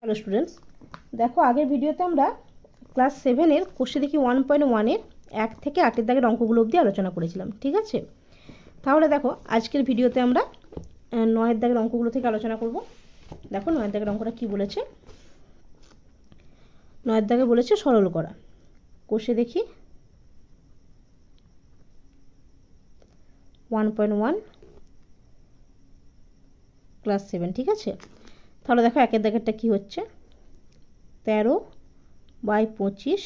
Hello students, দেখো আগের ভিডিওতে আমরা ক্লাস 7-এর কোষে দেখি 1.1-এর 1 থেকে 8-এর দাগের অঙ্কগুলো অবধি আলোচনা করেছিলাম। ঠিক আছে, তাহলে দেখো আজকের ভিডিওতে আমরা 9-এর দাগের অঙ্কগুলো থেকে আলোচনা করব। দেখো 9-এর দাগের অঙ্কটা কি বলেছে। 9-এর দাগে বলেছে সরল করা। কোষে দেখি 1.1 ক্লাস 7। ঠিক আছে, তাহলে দেখো একের দাগেরটা কি হচ্ছে, 13/25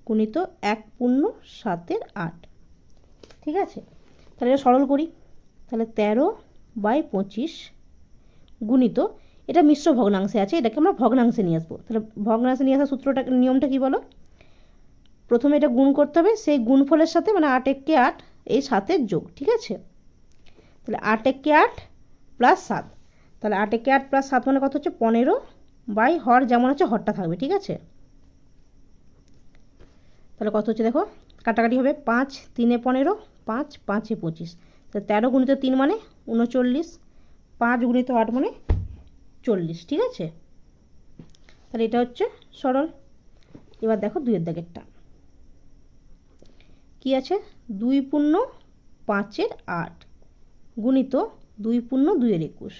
গুণিত 1/7 ঠিক আছে, তাহলে এটা সরল করি। তাহলে 13/25 গুণিত, এটা মিশ্র ভগ্নাংশে আছে, এটাকে আমরা ভগ্নাংশে নিয়ে আসবো। তাহলে ভগ্নাংশে নিয়ে আসার সূত্রটা, নিয়মটা কি বলো? প্রথমে এটা গুণ করতে হবে সেই গুণফলের সাথে, মানে 8 একে 8 এই 7-এর যোগ। ঠিক আছে, তাহলে 8 একে 8 প্লাস 7, তাহলে 8 একে 8 প্লাস 7 মানে কত হচ্ছে 15 বাই হর যেমন আছে হরটা থাকবে। ঠিক আছে, তাহলে কত হচ্ছে দেখো, কাটাকাটি হবে, 5 3 15, 5 5 25, তাহলে 13 গুণিত 3 মানে 39, 5 গুণিত 8 মানে 40। ঠিক আছে, তাহলে এটা হচ্ছে সরল। এবার দেখো 2-এর দাগেরটা কি আছে, 2/5-8 গুণিত 2/2-21।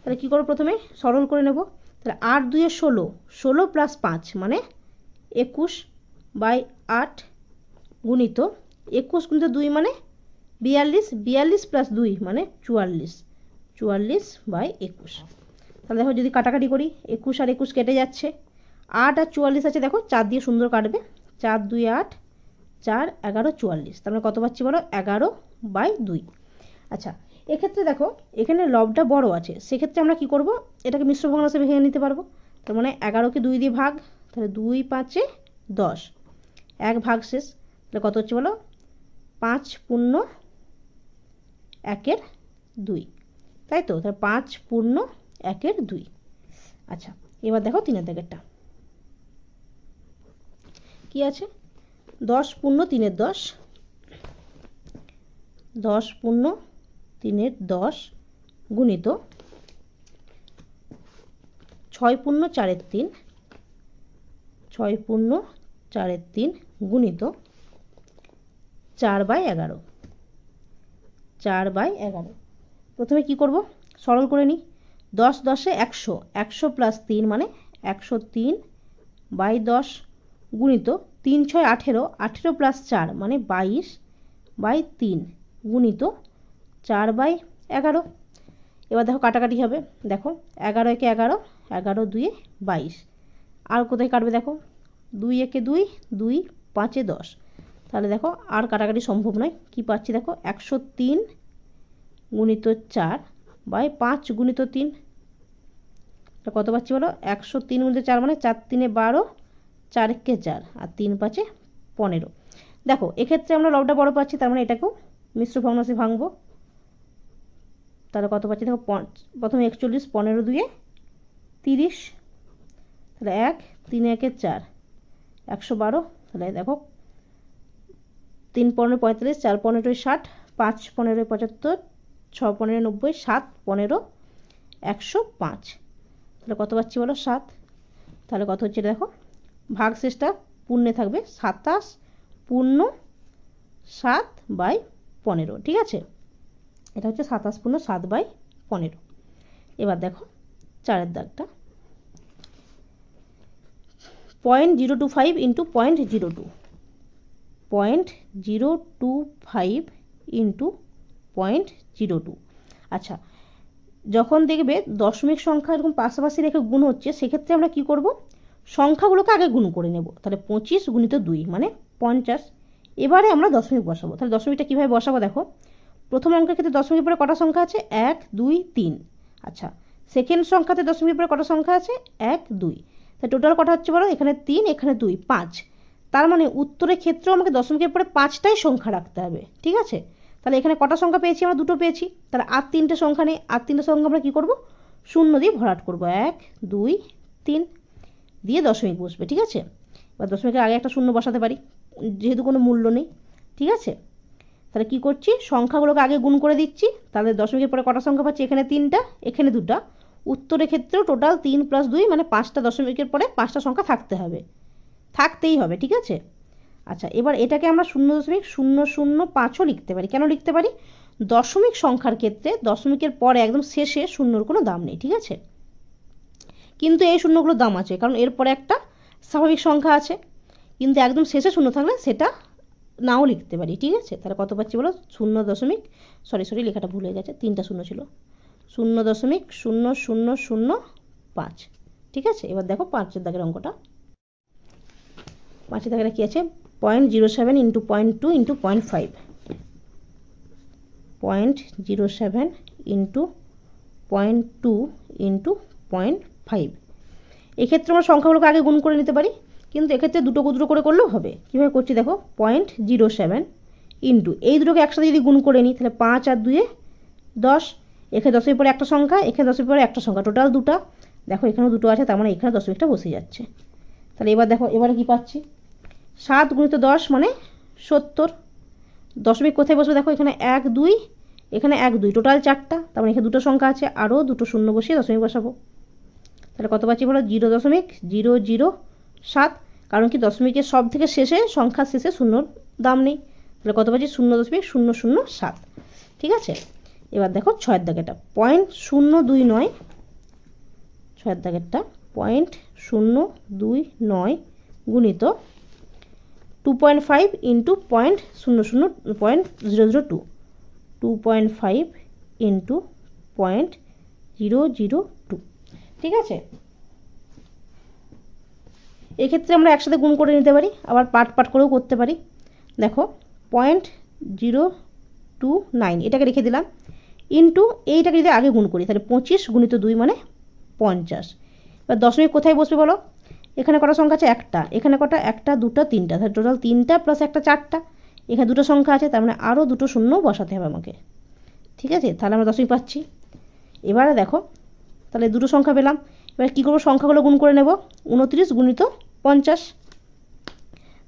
তাহলে কি করবো, প্রথমে সরল করে নেব। তাহলে 8 2 16, 16 প্লাস 5 মানে 21/8 গুণিত 21 গুণিত 2 মানে 42, 42 প্লাস 2 মানে 44, 44/21। তাহলে দেখো যদি কাটাকাটি করি, 21 আর 21 কেটে যাচ্ছে, 8 আর 44 আছে, দেখো 4 দিয়ে সুন্দর কাটবে, 4 2 8, 4 11 44, তাহলে কত পাচ্ছি বলো, 11/2। আচ্ছা, এক্ষেত্রে দেখো এখানে লবটা বড় আছে, সেক্ষেত্রে আমরা কি করব, এটাকে মিশ্র ভগ্নাংশে ভেঙে নিতে পারবো। তার মানে 11কে 2 দিয়ে ভাগ, তাহলে 2 5 10, 1 ভাগ শেষ, তাহলে কত হচ্ছে বলো, 5/1/2, তাই তো, তাহলে 5/1/2। আচ্ছা, এবার দেখো 3-এর দাগেরটা কি আছে, 10/3-10, 10/3-10 গুণিত 6/4-3, 6/4-3 গুণিত 4/11, 4/11। প্রথমে কি করব, সরল করে নিই। 10 10 100, 100 প্লাস 3 মানে 103/10 গুণিত 3 6 18, 18 প্লাস 4 মানে 22/3 গুণিত 4/11। এবার দেখো কাটাকাটি হবে, দেখো 11 একে 11, 11 2 22, আর কোথায় কাটবে দেখো, 2 একে 2, 2 5 10, তাহলে দেখো আর কাটাকাটি সম্ভব নয়। কি পাচ্ছি দেখো, 103 গুণিত 4/5 গুণিত 3, কত পাচ্ছি বলো, 103 গুণিত 4 মানে 4 3 12, 4 একে 4 আর 3 5 15। দেখো এক্ষেত্রে আমরা লবটা বড় পাচ্ছি, তার মানে এটাকেও মিশ্র ভগ্নাংশে ভাঙবো। তাহলে কত পাচ্ছি দেখো, প্রথমে 41, 15 2 30, তাহলে 1 3 1 4, 112, তাহলে দেখো 3 15 45, 4 15 60, 5 15 75, 6 15 90, 7 15 105, তাহলে কত পাচ্ছি বলো, 7। তাহলে কত হচ্ছে দেখো, ভাগ শেষটা পূর্ণে থাকবে, 27/7/15। ঠিক আছে, এটা হচ্ছে 27/7/15। এবার দেখো 4-এর দাগটা, 0.025 ইন্টু 0.02, 0.025 ইন্টু 0.02। আচ্ছা, যখন দেখবে দশমিক সংখ্যা এরকম পাশাপাশি রেখে গুণ হচ্ছে, সেক্ষেত্রে আমরা কি করব, সংখ্যাগুলোকে আগে গুণ করে নেব। তাহলে 25 গুণিত 2 মানে 50। এবারে আমরা দশমিক বসাবো। তাহলে দশমিকটা কীভাবে বসাবো দেখো, প্রথম অঙ্কের ক্ষেত্রে দশমিকের পরে কটা সংখ্যা আছে, 1 2 3। আচ্ছা, সেকেন্ড সংখ্যাতে দশমিকের পরে কটা সংখ্যা আছে, 1 2, তাহলে টোটাল কটা হচ্ছে বলো, এখানে 3 এখানে 2 5, তার মানে উত্তরের ক্ষেত্রেও আমাকে দশমিকের পরে 5টাই সংখ্যা রাখতে হবে। ঠিক আছে, তাহলে এখানে কটা সংখ্যা পেয়েছি, আমরা দুটো পেয়েছি, তাহলে আর 3টে সংখ্যা নেই, আর 3টে সংখ্যা আমরা কি করব, শূন্য দিয়ে ভরাট করব, 1 2 3 দিয়ে দশমিক বসবে। ঠিক আছে, এবার দশমিকের আগে একটা শূন্য বসাতে পারি, যেহেতু কোনো মূল্য নেই। ঠিক আছে, তাহলে কি করছি, সংখ্যাগুলোকে আগে গুণ করে দিচ্ছি, তাহলে দশমিকের পরে কটা সংখ্যা পাচ্ছি, এখানে 3টা এখানে 2টা, উত্তরের ক্ষেত্রেও টোটাল 3 + 2 মানে 5টা দশমিকের পরে 5টা সংখ্যা থাকতেই হবে, ঠিক আছে। আচ্ছা, এবার এটাকে আমরা 0.005ও লিখতে পারি। কেন লিখতে পারি? দশমিক সংখ্যার ক্ষেত্রে দশমিকের পরে একদম শেষে শূন্যর কোনো দাম নেই, ঠিক আছে। কিন্তু এই শূন্যগুলোর দাম আছে, কারণ এরপরে একটা স্বাভাবিক সংখ্যা আছে। কিন্তু একদম শেষে শূন্য থাকলে সেটা নাও লিখতে পারি, ঠিক আছে। তাহলে কত পাচ্ছি বলো? লেখাটা ভুল হয়ে গেছে, 3টা শূন্য ছিল। 0.0005, ঠিক আছে। এবার দেখো 5এর দাগের অঙ্কটা। 5এর দাগের কি আছে? 0.07 × 0.2 × 0.5, 0.07 × 0.2 × 0.5। এক্ষেত্রে আমরা সংখ্যাগুলোকে আগে গুণ করে নিতে পারি, কিন্তু এক্ষেত্রে দুটো করে করলেও হবে। কীভাবে করছি দেখো, 0.07 ইন্টু এই দুটোকে একসাথে যদি গুণ করে নিই, তাহলে 5 আর 2 10। এখানে 10-এর পরে একটা সংখ্যা, এখানে 10-এর পরে একটা সংখ্যা, টোটাল 2টা। দেখো এখানেও 2টো আছে, তার মানে এখানে দশমিকটা বসে যাচ্ছে। তাহলে এবার দেখো, এবারে কি পাচ্ছি? 7 × 10 মানে 70। দশমিক কোথায় বসবে দেখো, এখানে 1 2, এখানে 1 2, টোটাল 4টা। তার মানে এখানে দুটো সংখ্যা আছে, আরও দুটো শূন্য বসিয়ে দশমিক বসাবো। তাহলে কত পাচ্ছি বলো? 0.007। কারণ কি, দশমিকের সব থেকে শেষে সংখ্যার শেষে শূন্যর দাম নেই। তাহলে কত পাচ্ছি? 0.007, ঠিক আছে। এবার দেখো 6এর দাগেরটা, 0.029, 6এর দাগেরটা 0.029 গুণিত 2.5 × 0.002, 2.5 × 0.002, ঠিক আছে। এক্ষেত্রে আমরা একসাথে গুণ করে নিতে পারি, আবার পার্ট করেও করতে পারি। দেখো 0.029 এটাকে রেখে দিলাম, ইন্টু এইটাকে যদি আগে গুণ করি, তাহলে 25 × 2 মানে 50। এবার দশমিক কোথায় বসবে বলো? এখানে কটা সংখ্যা আছে? একটা। এখানে কটা? একটা, দুটো, তিনটা। তাহলে টোটাল 3টা প্লাস একটা 4টা। এখানে দুটো সংখ্যা আছে, তার মানে আরও দুটো শূন্য বসাতে হবে আমাকে, ঠিক আছে। তাহলে আমরা দশমিক পাচ্ছি। এবারে দেখো, তাহলে দুটো সংখ্যা পেলাম। এবার কী করবো? সংখ্যাগুলো গুণ করে নেব। 29 × 50,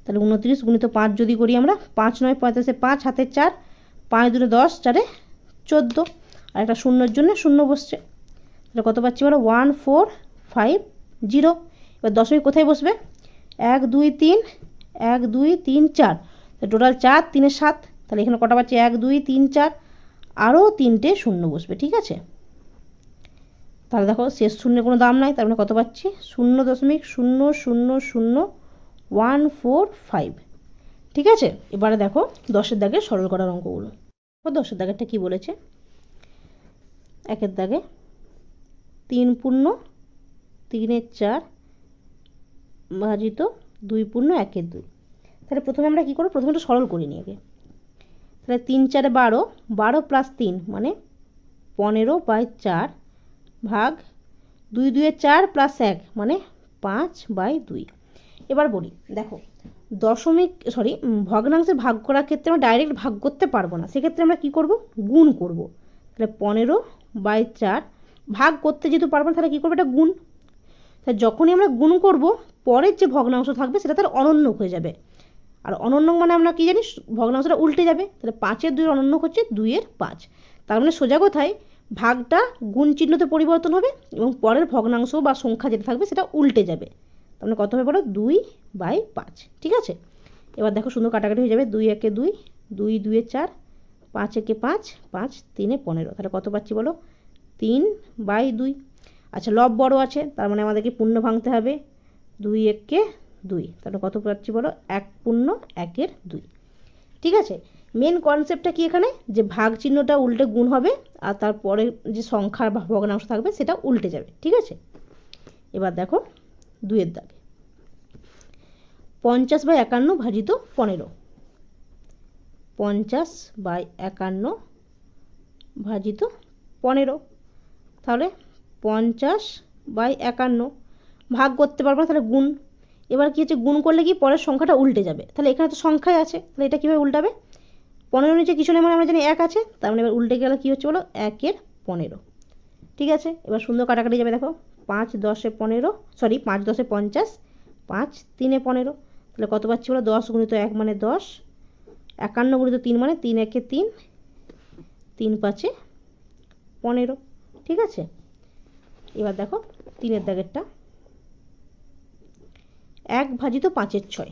তাহলে 29 × 5 যদি করি আমরা, 5 9 45, 5 হাতে 4, 5 2 10, 4 14, আর একটা শূন্যর জন্য শূন্য বসছে। তাহলে কত পাচ্ছি বলো? 1450। এবার দশমিক কোথায় বসবে? 1 2 3, 1 2 3 4, টোটাল 4 3 7। তাহলে এখানে কটা পাচ্ছি? 1 2 3 4, আরও 3টে শূন্য বসবে, ঠিক আছে। তাহলে দেখো শেষ শূন্যের কোনো দাম নাই, তার মানে কত পাচ্ছি? 0.000145, ঠিক আছে। এবারে দেখো 10এর দাগে সরল করার অঙ্কগুলো। 10এর দাগেরটা কি বলেছে? 1এর দাগে 3 পূর্ণ 3 4 ভাজিত 2 পূর্ণ 1 2। তাহলে প্রথমে আমরা কি করব? প্রথমে একটু সরল করে নিই আগে। তাহলে 3 4 12, 12 + 3 মানে 15/4 ভাগ 2 2 4 + 1 মানে 5/2। এবার বলি, দেখো ভগ্নাংশে ভাগ করার ক্ষেত্রে আমরা ডাইরেক্ট ভাগ করতে পারবো না, সেক্ষেত্রে আমরা কি করব? গুণ করব। তাহলে 15/4 ভাগ করতে যেহেতু পারবো না, তাহলে কী করবো? এটা গুণ। তাহলে যখনই আমরা গুণ করব, পরের যে ভগ্নাংশ থাকবে সেটা তার অনন্যক হয়ে যাবে। আর অনন্যক মানে আমরা কি জানি? ভগ্নাংশটা উল্টে যাবে। তাহলে 5-এর 2 অনন্যক হচ্ছে 2-এর 5। তার মানে সোজা কথায় ভাগটা গুণ চিহ্নতে পরিবর্তন হবে এবং পরের ভগ্নাংশ বা সংখ্যা যেটা থাকবে সেটা উল্টে যাবে। তার মানে কত হবে বলো? 2/5, ঠিক আছে। এবার দেখো সুন্দর কাটাকাটি হয়ে যাবে। 2 1 2, 2 2 4, 5 1 5, 5 3 15। তাহলে কত পাচ্ছি বলো? 3/2। আচ্ছা, লব বড় আছে, তার মানে আমাদেরকে পূর্ণ ভাঙতে হবে। 2 1 2, তাহলে কত পাচ্ছি বলো? 1 পূর্ণ 1 2, ঠিক আছে। মেন কনসেপ্টটা কি এখানে? যে ভাগ চিহ্নটা উল্টে গুণ হবে আর তারপরে যে সংখ্যার বা ভগ্নাংশ থাকবে সেটা উল্টে যাবে, ঠিক আছে। এবার দেখো 2-এর দাগে 50/51 ভাজিত 15, 50/51 ভাজিত 15। তাহলে 50/51 ভাগ করতে পারবো না, তাহলে গুণ। এবার কি হচ্ছে? গুণ করলে কি পরের সংখ্যাটা উল্টে যাবে। তাহলে এখানে তো সংখ্যাই আছে, তাহলে এটা কীভাবে উল্টাবে? 15 নিচে কিছু নেই মানে আমরা জানি 1 আছে, তার মানে এবার উল্টে গেলে কী হচ্ছে বলো? 1 15, ঠিক আছে। এবার সুন্দর কাটাকাটি যাবে। দেখো 5 10 15, 5 10 50, 5 3 15। তাহলে কত পাচ্ছি বলো? 10 × 1 মানে 10, 51 × 3 মানে 3 1 3, 3 5 15, ঠিক আছে। এবার দেখো 3 দাগেরটা, 1 ভাজিত 5-এর 6,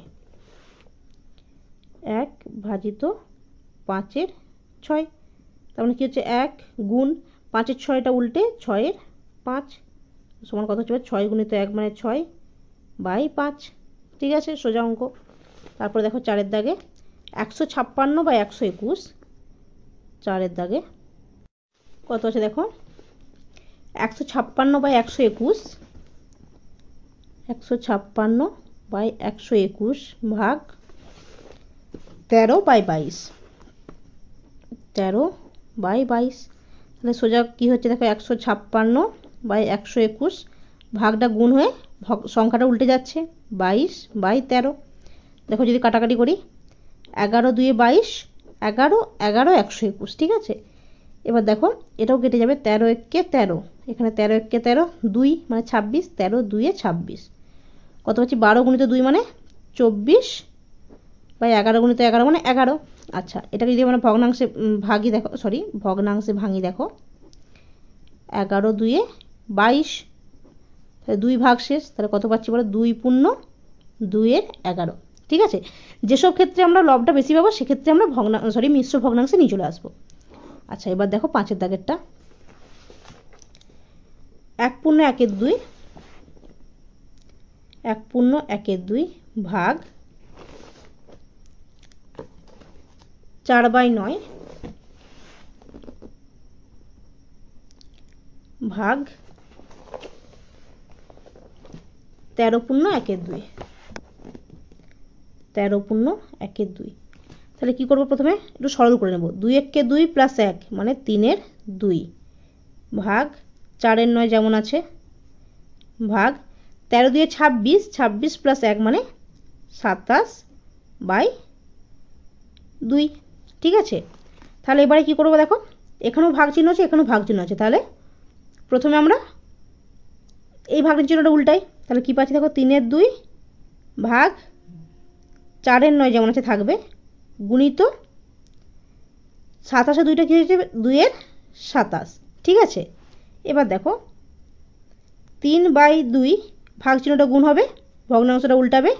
1 ভাজিত 5-এর 6, তার মানে কি হচ্ছে 1 গুণ 5-এর 6টা উল্টে 6-এর 5 সমান কত হচ্ছে 6 গুণিত 1 মানে 6 বাই 5। ঠিক আছে, সোজা অঙ্ক। তারপরে দেখো 4 দাগে 156 বাই 121, 4 দাগে কত আছে দেখো 156 বাই 121, 156 বাই 121 ভাগ 13 বাই 22, 13 বাই 22। তাহলে সোজা কি হচ্ছে দেখো 156 বাই 121, ভাগটা গুণ হয়ে সংখ্যাটা উল্টে যাচ্ছে 22 বাই 13। দেখো যদি কাটাকাটি করি 11 2 22, 11 11 121। ঠিক আছে, এবার দেখো এটাও কেটে যাবে, 13 1 13, এখানে 13 1 13 2 মানে 26, 13 2 26 কত পাচ্ছি 12 গুণিত 2 মানে 24 বাই 11 গুণিত 11 মানে 11। আচ্ছা, এটাকে যদি আমরা ভগ্নাংশে ভাগি দেখো, সরি ভগ্নাংশে ভাঙি দেখো 11 2 22, তাহলে 2 ভাগ শেষ, তাহলে কত পাচ্ছি বলো 2 পূর্ণ 2 এর 11। ঠিক আছে, যেসব ক্ষেত্রে আমরা লবটা বেশি পাবো সেক্ষেত্রে আমরা মিশ্র ভগ্নাংশে নিয়ে চলে আসবো। আচ্ছা, এবার দেখো 5 দাগেরটা, 1 পূর্ণ 1 এর 2, 1 পূর্ণ 1 এর 2 ভাগ 4 বাই 9 ভাগ 13 পূর্ণ 1 এর 2, 13 পূর্ণ 1 এর 2। তাহলে কি করব, প্রথমে একটু সরল করে নেব, 2 1 2 প্লাস 1 মানে 3 এর 2 ভাগ 4 এর 9 যেমন আছে ভাগ 13 2 26, 26 প্লাস 1 মানে 27 বাই 2। ঠিক আছে, তাহলে এবারে কি করব দেখো, এখানেও ভাগ চিহ্ন আছে এখানেও ভাগ চিহ্ন আছে, তাহলে প্রথমে আমরা এই ভাগের চিহ্নটা উল্টাই, তাহলে কি পাচ্ছি দেখো 3 এর 2 ভাগ 4 এর 9 যেমন আছে থাকবে গুণিত 27 2টা কি হয়ে যাবে 2 এর 27। ঠিক আছে, এবার দেখো 3 বাই 2 ভাগ চিহ্নটা গুণ হবে, ভগ্নাংশটা উল্টাবে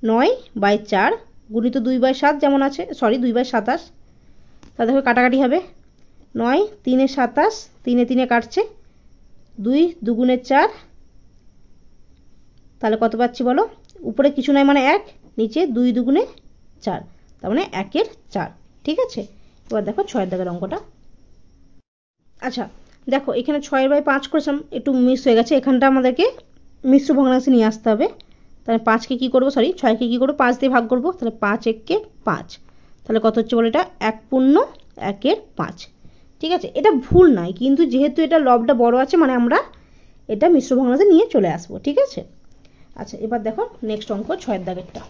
9 বাই 4 গুণিত 2 বাই 7 যেমন আছে, সরি 2 বাই 27। তাহলে দেখো কাটাকাটি হবে 9 3 এ 27, 3 এ 3 এ কাটছে 2 2 4, তাহলে কত পাচ্ছি বলো, উপরে কিছু নাই মানে 1, নিচে 2 2 4, তার মানে 1 এর 4। ঠিক আছে, এবার দেখো 6 দাগের অঙ্কটা। আচ্ছা দেখো এখানে 6 বাই 5 করেছিলাম, একটু মিস হয়ে গেছে, এখানটা আমাদেরকে মিশ্র ভগ্নাংশে নিয়ে আসতে হবে। তাহলে 5কে কি করব, সরি 6কে কি করব 5 দিয়ে ভাগ করব, তাহলে 5 1 5, তাহলে কত হচ্ছে বলো এটা 1 পূর্ণ 1 এর 5। ঠিক আছে, এটা ভুল নয়, কিন্তু যেহেতু এটা লবটা বড় আছে মানে আমরা এটা মিশ্র ভগ্নাংশে নিয়ে চলে আসবো। ঠিক আছে, আচ্ছা এবার দেখো নেক্সট অঙ্ক 6 দাগেরটা,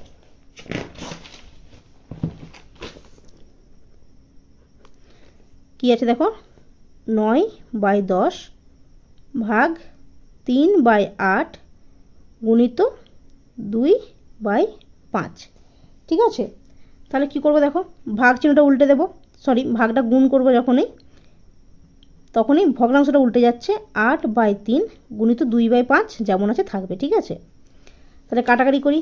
কি আছে দেখো 9 বাই 10 ভাগ 3 বাই 8 গুণিত 2 বাই 5। ঠিক আছে, তাহলে কি করব দেখো, ভাগ চিহ্নটা উল্টে দেব, সরি ভাগটা গুণ করব তখনই ভগ্নাংশটা উল্টে যাচ্ছে, 8 বাই 3 গুণিত 2 বাই 5 যেমন আছে থাকবে। ঠিক আছে, তাহলে কাটাকাটি করি,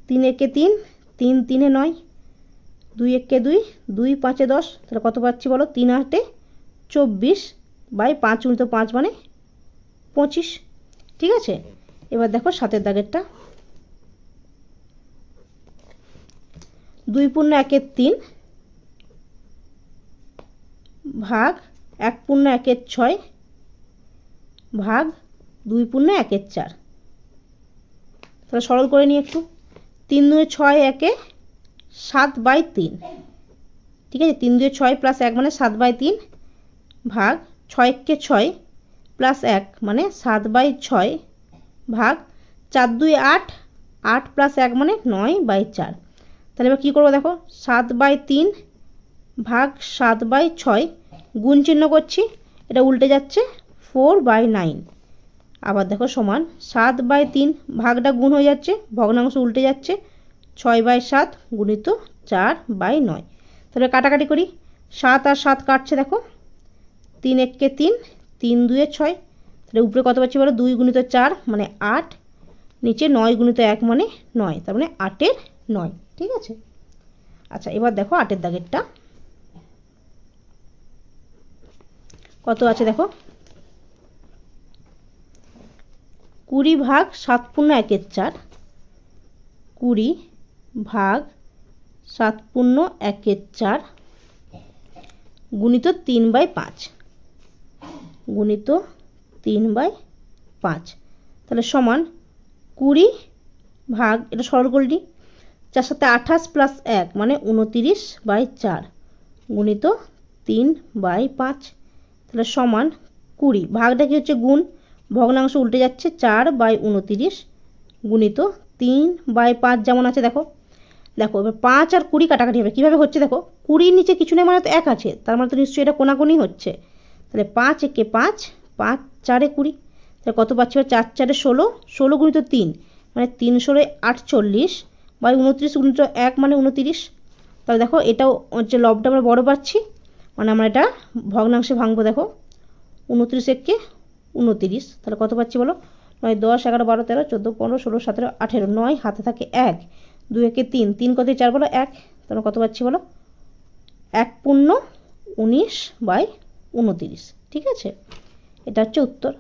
3 1 3, 3 3 9, 2 1 2, 2 5 10, তাহলে কত পাচ্ছি বলো 3 8 24 বাই 5 গুণিত 5 মানে 25। ঠিক আছে, এবার দেখো 7 দাগেরটা, 2 পূর্ণ 1 এর 3 ভাগ 1 পূর্ণ 1 এর 6 ভাগ 2 পূর্ণ 1 এর 4। তাহলে সরল করে নিই একটু, 3 2 6 1 7 বাই 3। ঠিক আছে, 3 2 6 প্লাস 1 মানে 7 বাই 3 ভাগ 6 1 6 প্লাস 1 মানে 7 বাই 6 ভাগ 4 2 8, 8 প্লাস 1 মানে 9 বাই 4। তাহলে এবার কী করবো দেখো, 7 বাই 3 ভাগ 7 বাই 6 গুণ চিহ্ন করছি, এটা উল্টে যাচ্ছে 4 বাই 9। আবার দেখো সমান 7 বাই 3 ভাগটা গুণ হয়ে যাচ্ছে, ভগ্নাংশ উল্টে যাচ্ছে 6 বাই 7 গুণিত 4 বাই 9। তাহলে কাটাকাটি করি, 7 আর 7 কাটছে দেখো, 3 1 3, 3 2 6, তাহলে উপরে কত পাচ্ছি বলো, 2 গুণিত 4 মানে 8, নিচে 9 গুণিত 1 মানে 9, তার মানে 8-এর 9। ঠিক আছে। আচ্ছা এবার দেখো 8-এর দাগেরটা কত আছে দেখো, 20 ভাগ 7 পূর্ণ 1/4, 20 ভাগ 7 পূর্ণ 1/4 গুণিত 3/5, গুণিত 3/5, তাহলে সমান 20 ভাগ, এটা সরল করে নিই, 4 সাথে 28 প্লাস 1 মানে 29/4 গুণিত 3/5, তাহলে সমান 20, ভাগটা কি হচ্ছে গুণ, ভগ্নাংশ উল্টে যাচ্ছে, 4/29 গুণিত 3/5 যেমন আছে দেখো। দেখো এবার 5 আর 20 কাটাকাটি হবে, কীভাবে হচ্ছে দেখো, 20 নিচে কিছু নেই মানে তো 1 আছে, তার মানে তো নিশ্চয়ই এটা কোনাকুনি হচ্ছে। তাহলে 5 একে 5, 5 4 20, তাহলে কত পাচ্ছি, 4 4 16, 16 গুণিত 3 মানে 3 16 48 বাই 29 গুণিত 1 মানে 29। তাহলে দেখো এটাও হচ্ছে লবটা আমরা বড় পাচ্ছি, মানে আমরা এটা ভগ্নাংশে ভাঙবো। দেখো 29 একে 29, তাহলে কত পাচ্ছি বলো, 9 10 11 12 13 14 15 16 17 18, 9 হাতে থাকে 1, 2 একে 3, 3 কত 4 বলো 1, তাহলে কত পাচ্ছি বলো, 1 পূর্ণ 19/29। ঠিক আছে, এটা হচ্ছে উত্তর।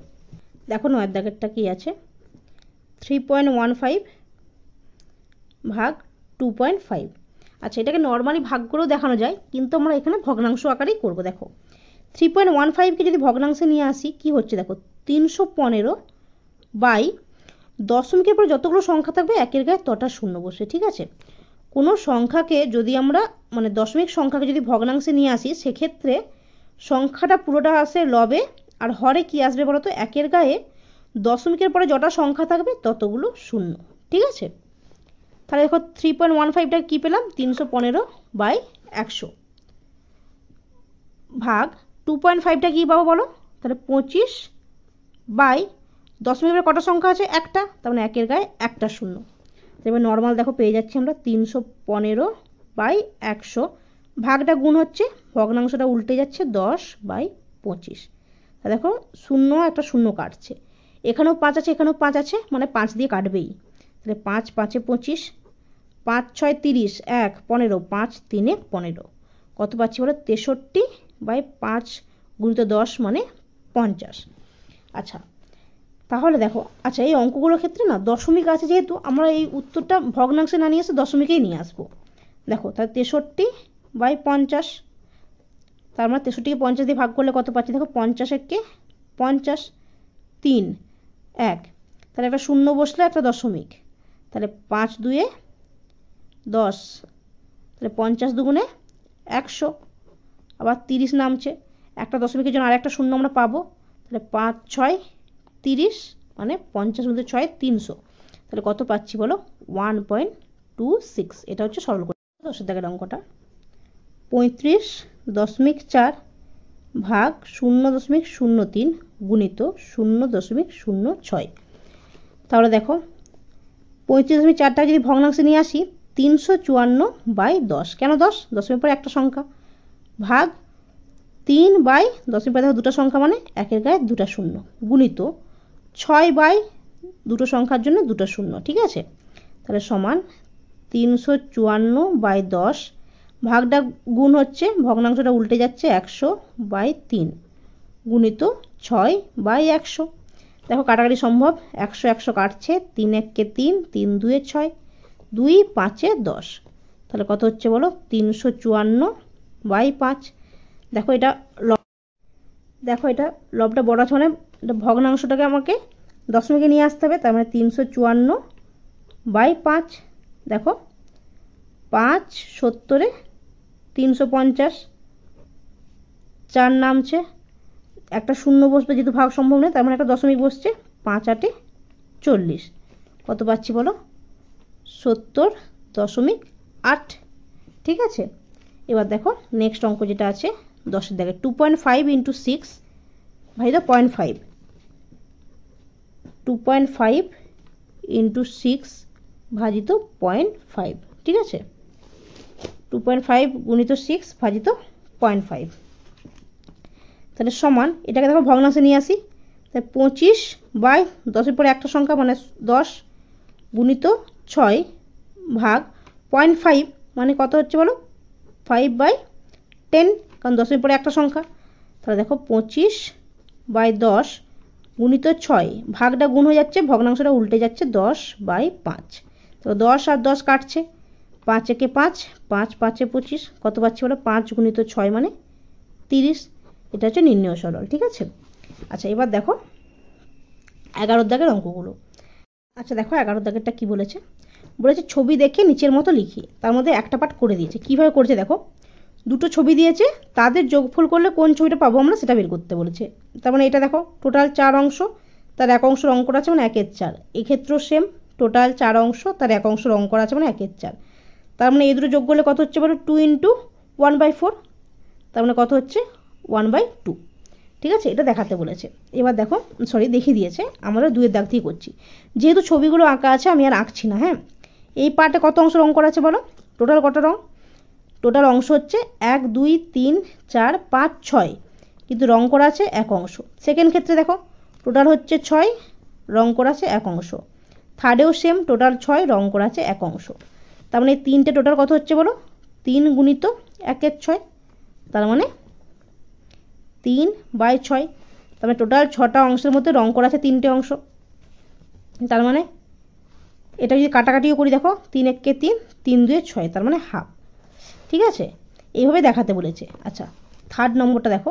দেখো 9-এর দাগেরটা কি আছে, 3.15 ভাগ 2.5। আচ্ছা এটাকে নর্মালি ভাগ করেও দেখানো যায়, কিন্তু আমরা এখানে ভগ্নাংশ আকারেই করব। দেখো 3.15কে যদি ভগ্নাংশে নিয়ে আসি কি হচ্ছে দেখো, 315 বাই দশমিকের পরে যতগুলো সংখ্যা থাকবে একের গায়ে তটা শূন্য বসে। ঠিক আছে, কোনো সংখ্যাকে যদি আমরা মানে দশমিক সংখ্যাকে যদি ভগ্নাংশে নিয়ে আসি, সেক্ষেত্রে সংখ্যাটা পুরোটা আসে লবে, আর হরে কি আসবে বলো তো, একের গায়ে দশমিকের পরে যটা সংখ্যা থাকবে ততগুলো শূন্য। ঠিক আছে, তাহলে দেখো 3.15টা কী পেলাম, 315/100 ভাগ 2.5টা কী পাবো বলো, তাহলে 25 বাই দশমিকের কটা সংখ্যা আছে, একটা, তার মানে একের গায়ে একটা শূন্য। এবার নর্মাল দেখো পেয়ে যাচ্ছি আমরা 315/100, ভাগটা গুণ হচ্ছে, ভগ্নাংশটা উল্টে যাচ্ছে 10/25। দেখো শূন্য একটা শূন্য কাটছে, এখানেও 5 আছে এখানেও 5 আছে, মানে 5 দিয়ে কাটবেই। তাহলে 5 5 এ 25, 5 6 30, 1 15, 5 3 এ 15, কত পাচ্ছি বলো, 63/5 গুণিত 10 মানে 50। আচ্ছা তাহলে দেখো, আচ্ছা এই অঙ্কগুলোর ক্ষেত্রে না দশমিক আছে, যেহেতু আমরা এই উত্তরটা ভগ্নাংশে না নিয়ে এসে দশমিকেই নিয়ে আসবো। দেখো তাহলে 63/50, তার মানে 63কে 50 দিয়ে ভাগ করলে কত পাচ্ছি দেখো, 50 একে 50, 3 1, তাহলে একটা শূন্য বসলে একটা দশমিক, তাহলে 5 2 এ 10, তাহলে 50 দুগুণে 100, আবার 30 নামছে, একটা দশমিকের জন্য আর একটা শূন্য আমরা পাবো, তাহলে 5 6 30 মানে 50 মধ্যে 6 300, তাহলে কত পাচ্ছি বলো, 1.26। এটা হচ্ছে সরল করে 10-এর দাগের অঙ্কটা। 35.4 ভাগ 0.03 গুণিত 0.06। তাহলে দেখো 35.4টা যদি ভগ্নাংশে নিয়ে আসি, 354/10, কেন 10, দশমিকের পরে একটা সংখ্যা, ভাগ 3 বাই দশমিকের পরে দেখো দুটো সংখ্যা মানে একের গায়ে দুটো শূন্য, গুণিত 6 বাই দুটো সংখ্যার জন্য দুটো শূন্য। ঠিক আছে, তাহলে সমান 354/10, ভাগটা গুণ হচ্ছে, ভগ্নাংশটা উল্টে যাচ্ছে 100/3 গুণিত 6/100। দেখো কাটাকাটি সম্ভব, 100 100 কাটছে, 3 1 3, 3 2 6, 2 5 10, তাহলে কত হচ্ছে বলো, 354/5। দেখো এটা দেখো এটা লবটা বড় আছে, মানে ভগ্নাংশটাকে আমাকে দশমিকে নিয়ে আসতে হবে, তার মানে 354/5। দেখো 5 70-এ 350, 4 নামছে, একটা শূন্য বসবে যেহেতু ভাগ সম্ভব নয়, তার মানে একটা দশমিক বসছে, 5 8 এ 40, কত পাচ্ছি বলো, 70.8। ঠিক আছে, এবার দেখো নেক্সট অঙ্ক যেটা আছে 10-এর দাগে, 2.5 × 6 ভাজিত 0.5, 2.5 × 6 ভাজিত 0.5। ঠিক আছে, 2.5 গুণিত 6 ভাজিত 0.5, তাহলে সমান, এটাকে দেখো ভগ্নাংশে নিয়ে আসি, তাই 25/10 একটা সংখ্যা মানে 10 গুণিত 6 ভাগ 0.5 মানে কত হচ্ছে বলো 5/10, কারণ 10 একটা সংখ্যা। তাহলে দেখো 25/10 গুণিত 6, ভাগটা গুণ হয়ে যাচ্ছে, ভগ্নাংশটা উল্টে যাচ্ছে 10/5। তো 10 আর 10 কাটছে, 5 একে 5, 5 5 25, কত পাচ্ছি বলো 5 গুণিত 6 মানে 30। এটা হচ্ছে নির্ণয় সরল। ঠিক আছে, আচ্ছা এবার দেখো 11 দাগের অঙ্কগুলো। আচ্ছা দেখো 11 দাগেরটা কি বলেছে, বলেছে ছবি দেখে নিচের মতো লিখি। তার মধ্যে একটা পার্ট করে দিয়েছে। কিভাবে করেছে দেখো, দুটো ছবি দিয়েছে, তাদের যোগফল করলে কোন ছবিটা পাবো আমরা সেটা বের করতে বলেছে। তার মানে এটা দেখো টোটাল 4 অংশ, তার এক অংশ রং করা আছে মানে 1/4। এক্ষেত্রেও সেম, টোটাল 4 অংশ, তার এক অংশ রং করা আছে মানে 1/4। তার মানে এই দুটো যোগ করলে কত হচ্ছে বলো 2 × 1/4, তার মানে কত হচ্ছে 1/2। ঠিক আছে, এটা দেখাতে বলেছে। এবার দেখো সরি দেখিয়ে দিয়েছে, আমরা 2-এর দাগ দিয়ে করছি। যেহেতু ছবিগুলো আঁকা আছে আমি আর আঁকছি না। হ্যাঁ, এই পার্টে কত অংশ রং করা আছে বলো, টোটাল কত রং, টোটাল অংশ হচ্ছে 1 2 3 4 5 6, কিন্তু রং করা আছে এক অংশ। সেকেন্ড ক্ষেত্রে দেখো টোটাল হচ্ছে 6, রং করা আছে এক অংশ। থার্ডেও সেম, টোটাল 6, রং করা আছে এক অংশ। তার মানে এই তিনটে টোটাল কত হচ্ছে বলো 3 গুণিত 1/6, তার মানে 3/6। তার মানে টোটাল 6টা অংশের মধ্যে রং করা আছে 3টে অংশ। তার মানে এটা যদি কাটাকাটিও করি দেখো 3 1 3, 3 2 6, তার মানে হাফ। ঠিক আছে, এইভাবে দেখাতে বলেছে। আচ্ছা থার্ড নম্বরটা দেখো,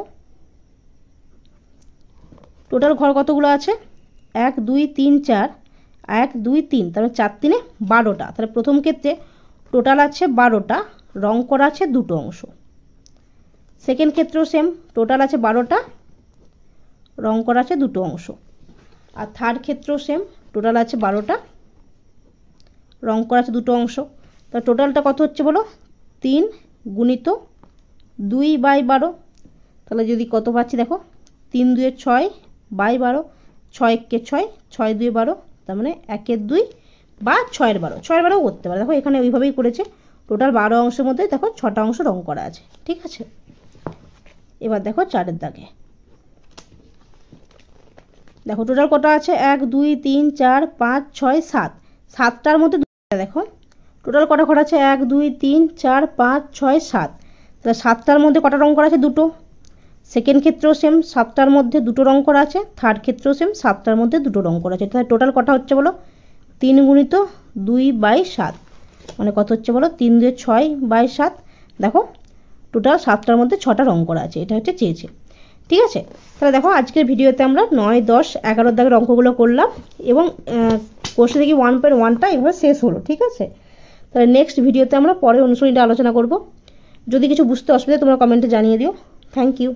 টোটাল ঘর কতগুলো আছে 1 2 3 4, 1 2 3, তাহলে 4 3 12টা। তাহলে প্রথম ক্ষেত্রে টোটাল আছে 12টা, রং করা আছে দুটো অংশ। সেকেন্ড ক্ষেত্রেও সেম, টোটাল আছে 12টা, রং করা আছে দুটো অংশ। আর থার্ড ক্ষেত্রেও সেম, টোটাল আছে 12টা, রং করা আছে দুটো অংশ। তা টোটালটা কত হচ্ছে বলো 3 গুণিত 2/12। তাহলে যদি কত পাচ্ছি দেখো 3 2 6/12, 6 1 6, 6 2 12, তার মানে 1 2 বা 6 12, 6 12ও করতে পারে। দেখো এখানে ওইভাবেই করেছে, টোটাল 12 অংশের মধ্যে দেখো 6টা অংশ রং করা আছে। ঠিক আছে, এবার দেখো 4-এর দাগে, দেখো টোটাল কটা আছে 1 2 3 4 5 6 7, 7টার মধ্যে দেখো টোটাল কটা ঘর আছে 1 2 3 4 5 6 7, তাহলে 7টার মধ্যে কটা রং করা আছে দুটো। সেকেন্ড ক্ষেত্রেও সেম, 7টার মধ্যে দুটো রং করা আছে। থার্ড ক্ষেত্রেও সেম, 7টার মধ্যে দুটো রং করা আছে। তাহলে টোটাল কটা হচ্ছে বলো 3 গুণিত 2/7, মানে কত হচ্ছে বলো 3 2 6/7। দেখো টোটাল 7টার মধ্যে 6টা রং করা আছে, এটা হচ্ছে চেয়েছে। ঠিক আছে, তাহলে দেখো আজকের ভিডিওতে আমরা 9 10 11 দাগের অঙ্কগুলো করলাম এবং কোর্সে দেখি 1.1টা এভাবে শেষ হলো। ঠিক আছে, তাহলে নেক্সট ভিডিওতে আমরা পরে অনুশীলনীটা আলোচনা করব। যদি কিছু বুঝতে অসুবিধা তোমরা কমেন্টে জানিয়ে দিও। Thank you.